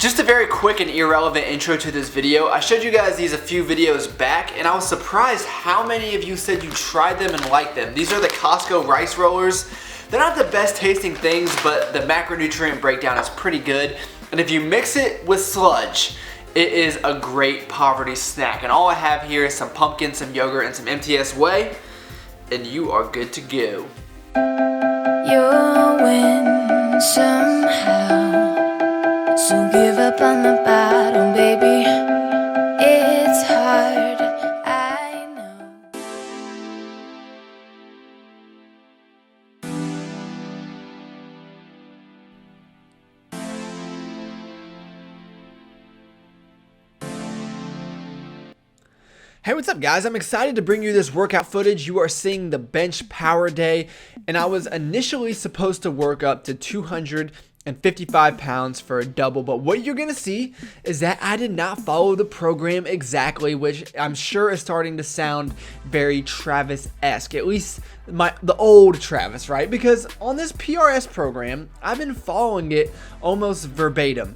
Just a very quick and irrelevant intro to this video. I showed you guys these a few videos back and I was surprised how many of you said you tried them and liked them. These are the Costco rice rollers. They're not the best tasting things, but the macronutrient breakdown is pretty good. And if you mix it with sludge, it is a great poverty snack. And all I have here is some pumpkin, some yogurt, and some MTS whey, and you are good to go. You'll win somehow. So give up on the battle, baby. It's hard, I know. Hey, what's up guys? I'm excited to bring you this workout footage. You are seeing the bench power day, and I was initially supposed to work up to 255 pounds for a double, but what you're gonna see is that I did not follow the program exactly, which I'm sure is starting to sound very Travis-esque, at least the old Travis, right? Because on this PRS program, I've been following it almost verbatim.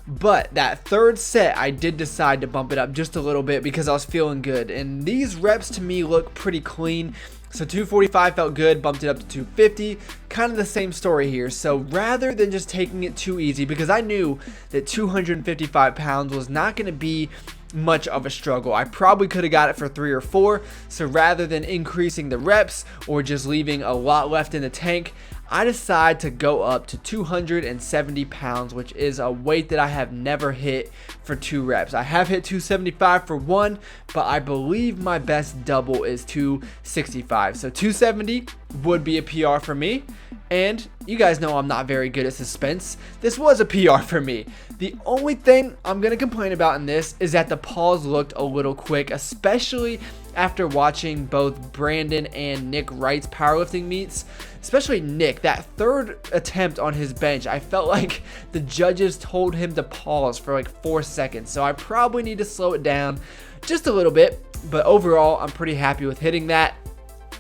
But that third set, I did decide to bump it up just a little bit because I was feeling good. And these reps to me look pretty clean. So 245 felt good, bumped it up to 250. Kind of the same story here. So rather than just taking it too easy, because I knew that 255 pounds was not going to be much of a struggle. I probably could have got it for 3 or 4. So rather than increasing the reps or just leaving a lot left in the tank, I decided to go up to 270 pounds, which is a weight that I have never hit for 2 reps. I have hit 275 for 1, but I believe my best double is 265. So 270 would be a PR for me. And you guys know I'm not very good at suspense. This was a PR for me. The only thing I'm going to complain about in this is that the pause looked a little quick, especially after watching both Brandon and Nick Wright's powerlifting meets. Especially Nick, that third attempt on his bench, I felt like the judges told him to pause for like 4 seconds. So I probably need to slow it down just a little bit. But overall, I'm pretty happy with hitting that.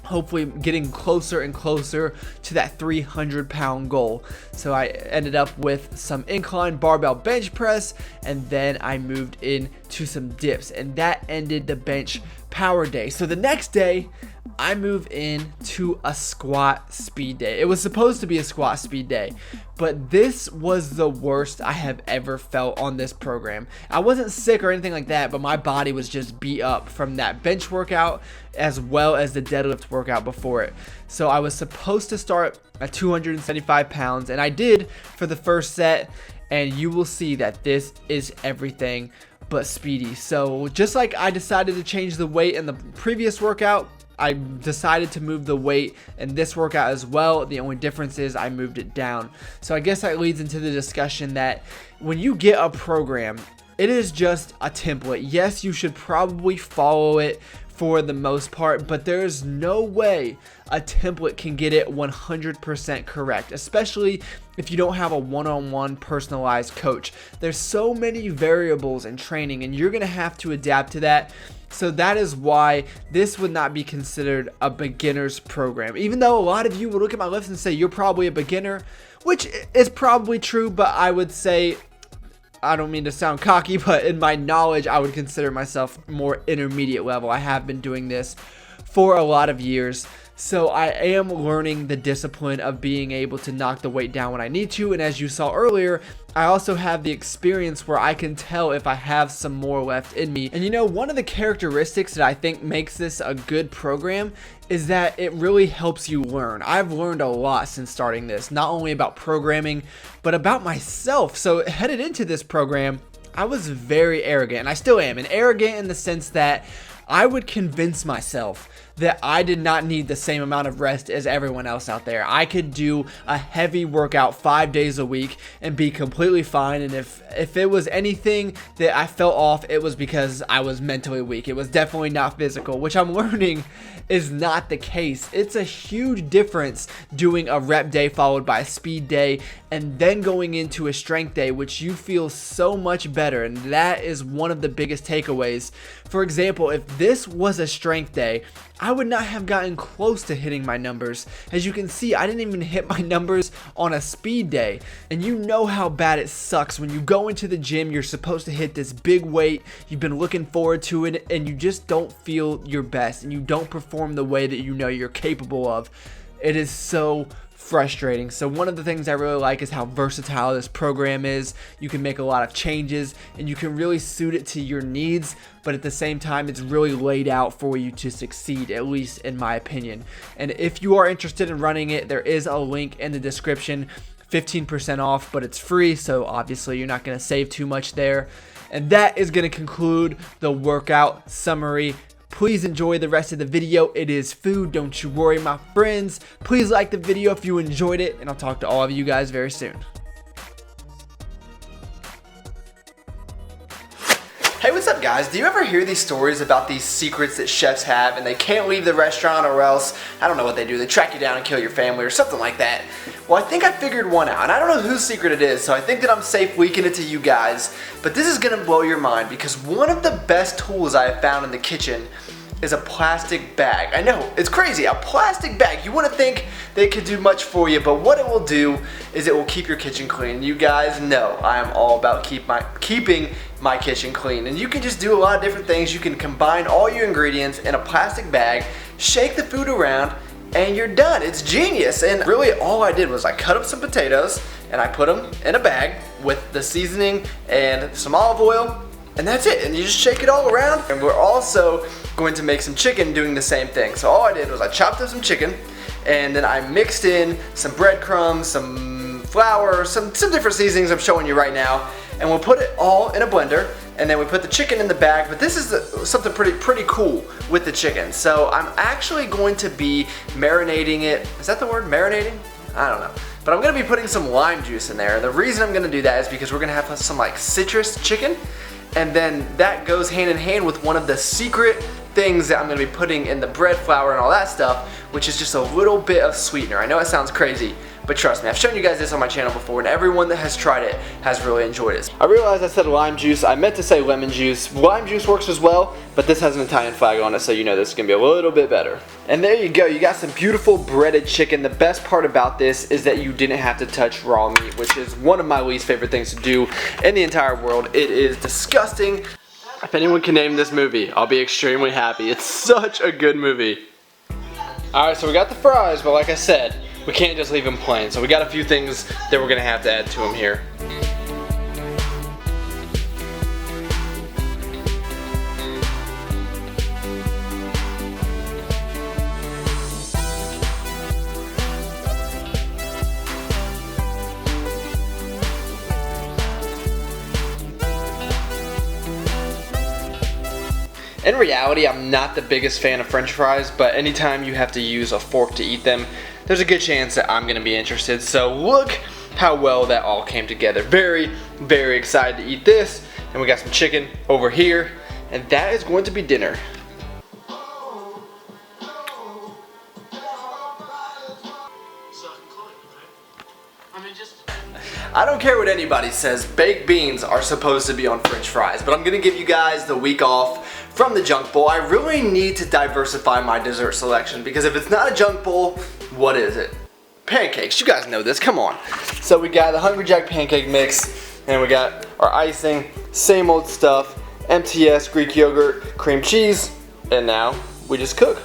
Hopefully getting closer and closer to that 300-pound goal. So I ended up with some incline barbell bench press, and then I moved into some dips, and that ended the bench power day. So the next day, I moved into a squat speed day. It was supposed to be a squat speed day, but this was the worst I have ever felt on this program. I wasn't sick or anything like that, but my body was just beat up from that bench workout as well as the deadlift workout before it. So I was supposed to start at 275 pounds, and I did for the first set, and you will see that this is everything but speedy. So just like I decided to change the weight in the previous workout, I decided to move the weight in this workout as well. The only difference is I moved it down. So I guess that leads into the discussion that when you get a program, it is just a template. Yes, you should probably follow it for the most part, but there's no way a template can get it 100% correct, especially if you don't have a one-on-one personalized coach. There's so many variables in training, and you're gonna have to adapt to that. So that is why this would not be considered a beginner's program. Even though a lot of you will look at my lifts and say you're probably a beginner, which is probably true, but I would say, I don't mean to sound cocky, but in my knowledge, I would consider myself more intermediate level. I have been doing this for a lot of years. So I am learning the discipline of being able to knock the weight down when I need to. And as you saw earlier, I also have the experience where I can tell if I have some more left in me. And you know, one of the characteristics that I think makes this a good program is that it really helps you learn. I've learned a lot since starting this, not only about programming, but about myself. So headed into this program, I was very arrogant, and I still am, and arrogant in the sense that I would convince myself that I did not need the same amount of rest as everyone else out there. I could do a heavy workout 5 days a week and be completely fine. And if it was anything that I felt off, it was because I was mentally weak. It was definitely not physical, which I'm learning is not the case. It's a huge difference doing a rep day followed by a speed day and then going into a strength day, which you feel so much better. And that is one of the biggest takeaways. For example, if this was a strength day, I would not have gotten close to hitting my numbers. As you can see, I didn't even hit my numbers on a speed day. And you know how bad it sucks when you go into the gym, you're supposed to hit this big weight, you've been looking forward to it, and you just don't feel your best, and you don't perform the way that you know you're capable of. It is so frustrating. So one of the things I really like is how versatile this program is. You can make a lot of changes and you can really suit it to your needs, but at the same time it's really laid out for you to succeed, at least in my opinion. And if you are interested in running it, there is a link in the description. 15% off, but it's free, so obviously you're not going to save too much there. And that is going to conclude the workout summary. Please enjoy the rest of the video. It is food, don't you worry, my friends. Please like the video if you enjoyed it, and I'll talk to all of you guys very soon. Hey, what's up guys? Do you ever hear these stories about these secrets that chefs have and they can't leave the restaurant, or else, I don't know what they do, they track you down and kill your family or something like that? Well, I think I figured one out, and I don't know whose secret it is, so I think that I'm safe leaking it to you guys, but this is gonna blow your mind because one of the best tools I have found in the kitchen is a plastic bag. I know, it's crazy, a plastic bag. You wouldn't think they could do much for you, but what it will do is it will keep your kitchen clean. You guys know I am all about keeping my kitchen clean, and you can just do a lot of different things. You can combine all your ingredients in a plastic bag, shake the food around, and you're done. It's genius. And really all I did was I cut up some potatoes and I put them in a bag with the seasoning and some olive oil, and that's it. And you just shake it all around. And we're also going to make some chicken doing the same thing. So all I did was I chopped up some chicken, and then I mixed in some breadcrumbs, some flour, some different seasonings I'm showing you right now, and we'll put it all in a blender, and then we put the chicken in the bag. But this is something pretty cool with the chicken. So I'm actually going to be marinating it. Is that the word, marinating? I don't know. But I'm gonna be putting some lime juice in there. And the reason I'm gonna do that is because we're gonna have some like citrus chicken, and then that goes hand in hand with one of the secret things that I'm gonna be putting in the bread flour and all that stuff, which is just a little bit of sweetener. I know it sounds crazy, but trust me, I've shown you guys this on my channel before, and everyone that has tried it has really enjoyed it. I realized I said lime juice. I meant to say lemon juice. Lime juice works as well, but this has an Italian flag on it, so you know this is gonna be a little bit better. And there you go. You got some beautiful breaded chicken. The best part about this is that you didn't have to touch raw meat, which is one of my least favorite things to do in the entire world. It is disgusting. If anyone can name this movie, I'll be extremely happy. It's such a good movie. Alright, so we got the fries, but like I said, we can't just leave them plain. So we got a few things that we're gonna have to add to them here. In reality, I'm not the biggest fan of French fries, but anytime you have to use a fork to eat them, there's a good chance that I'm gonna be interested. So look how well that all came together. Very, very excited to eat this. And we got some chicken over here, and that is going to be dinner. I don't care what anybody says, baked beans are supposed to be on French fries, but I'm gonna give you guys the week off from the junk bowl. I really need to diversify my dessert selection, because if it's not a junk bowl, what is it? Pancakes, you guys know this, come on. So we got the Hungry Jack pancake mix, and we got our icing, same old stuff, MTS, Greek yogurt, cream cheese, and now we just cook.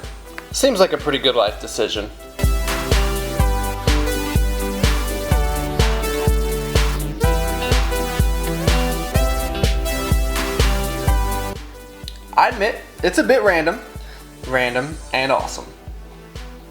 Seems like a pretty good life decision. I admit, it's a bit random and awesome.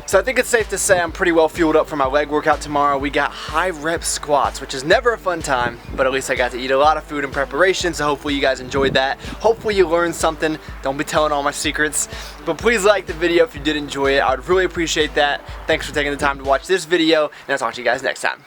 So I think it's safe to say I'm pretty well fueled up for my leg workout tomorrow. We got high rep squats, which is never a fun time, but at least I got to eat a lot of food in preparation, so hopefully you guys enjoyed that. Hopefully you learned something. Don't be telling all my secrets, but please like the video if you did enjoy it. I would really appreciate that. Thanks for taking the time to watch this video, and I'll talk to you guys next time.